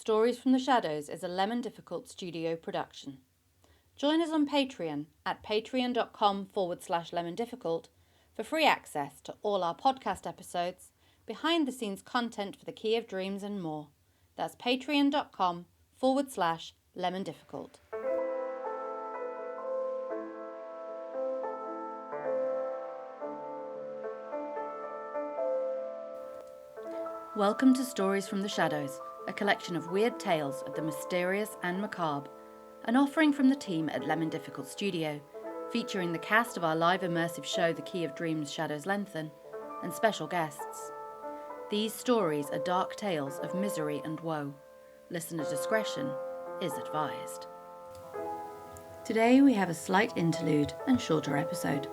Stories from the Shadows is a Lemon Difficult studio production. Join us on Patreon at patreon.com/lemondifficult for free access to all our podcast episodes, behind-the-scenes content for the Key of Dreams and more. That's patreon.com/lemondifficult. Welcome to Stories from the Shadows, a collection of weird tales of the mysterious and macabre, an offering from the team at Lemon Difficult Studio, featuring the cast of our live immersive show The Key of Dreams Shadows Lengthen, and special guests. These stories are dark tales of misery and woe. Listener discretion is advised. Today we have a slight interlude and shorter episode.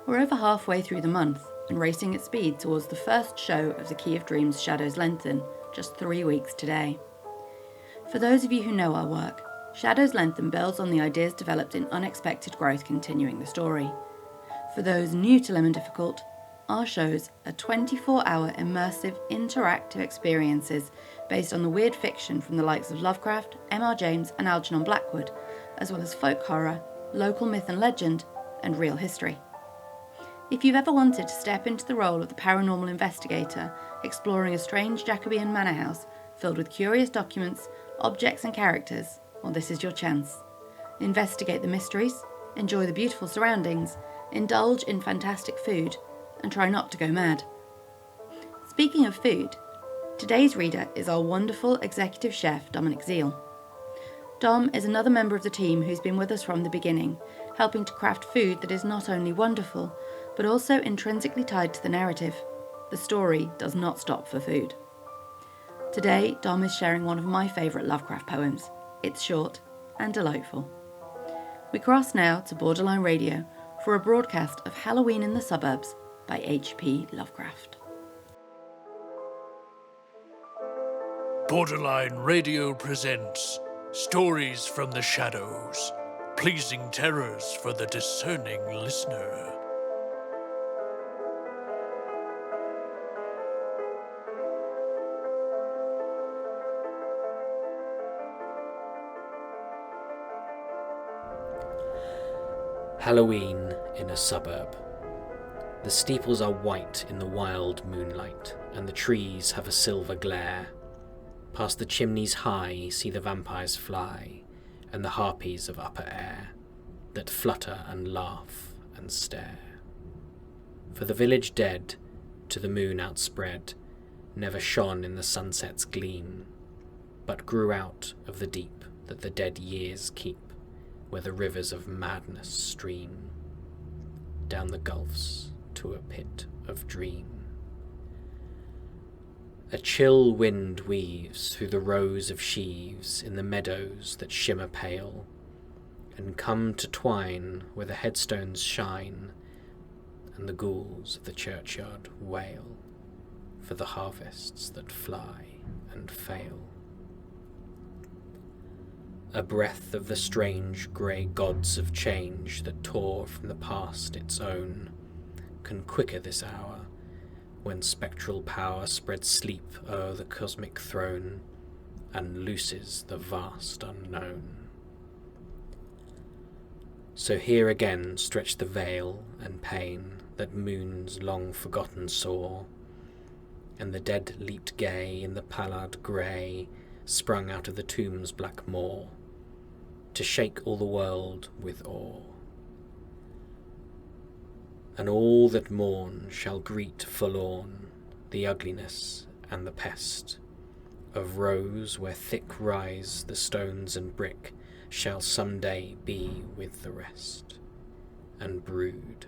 We're over halfway through the month and racing at speed towards the first show of The Key of Dreams Shadows Lengthen, just 3 weeks today. For those of you who know our work, Shadows Lengthen builds on the ideas developed in Unexpected Growth, continuing the story. For those new to Lemon Difficult, our shows are 24-hour immersive interactive experiences based on the weird fiction from the likes of Lovecraft, James and Algernon Blackwood, as well as folk horror, local myth and legend, and real history. If you've ever wanted to step into the role of the paranormal investigator, exploring a strange Jacobean manor house filled with curious documents, objects and characters, well, this is your chance. Investigate the mysteries, enjoy the beautiful surroundings, indulge in fantastic food, and try not to go mad. Speaking of food, today's reader is our wonderful executive chef, Dominic Zeal. Dom is another member of the team who's been with us from the beginning, helping to craft food that is not only wonderful, but also intrinsically tied to the narrative. The story does not stop for food. Today, Dom is sharing one of my favourite Lovecraft poems. It's short and delightful. We cross now to Borderline Radio for a broadcast of Halloween in the Suburbs by H.P. Lovecraft. Borderline Radio presents Stories from the Shadows, pleasing terrors for the discerning listener. Halloween in a suburb. The steeples are white in the wild moonlight, and the trees have a silver glare. Past the chimneys high see the vampires fly, and the harpies of upper air, that flutter and laugh and stare. For the village dead, to the moon outspread, never shone in the sunset's gleam, but grew out of the deep that the dead years keep, where the rivers of madness stream, down the gulfs to a pit of dream. A chill wind weaves through the rows of sheaves in the meadows that shimmer pale, and come to twine where the headstones shine, and the ghouls of the churchyard wail for the harvests that fly and fail. A breath of the strange grey gods of change that tore from the past its own can quicker this hour, when spectral power spreads sleep o'er the cosmic throne and looses the vast unknown. So here again stretch the veil and pain that moons long forgotten saw, and the dead leaped gay in the pallid grey, sprung out of the tomb's black maw, to shake all the world with awe. And all that mourn shall greet forlorn the ugliness and the pest of rows where thick rise the stones and brick shall some day be with the rest, and brood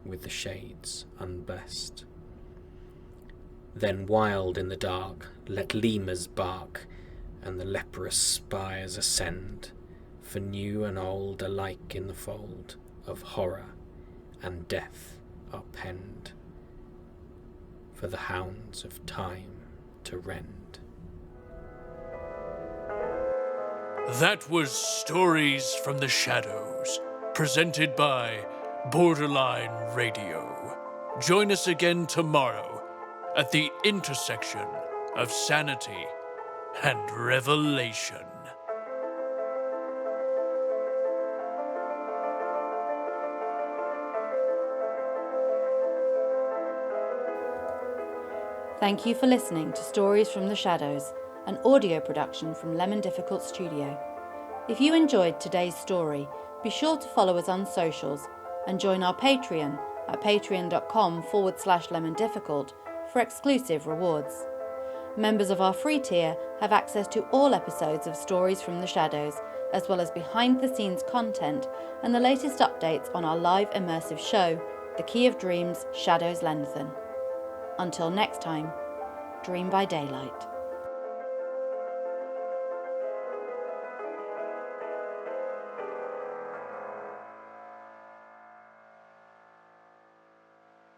with the shades unblessed. Then wild in the dark let lemurs bark, and the leprous spires ascend, for new and old alike in the fold of horror and death are penned, for the hounds of time to rend. That was Stories from the Shadows, presented by Borderline Radio. Join us again tomorrow at the intersection of sanity and revelation. Thank you for listening to Stories from the Shadows, an audio production from Lemon Difficult Studio. If you enjoyed today's story, be sure to follow us on socials and join our Patreon at patreon.com/lemondifficult for exclusive rewards. Members of our free tier have access to all episodes of Stories from the Shadows, as well as behind-the-scenes content and the latest updates on our live immersive show, The Key of Dreams: Shadows Lengthen. Until next time, dream by daylight.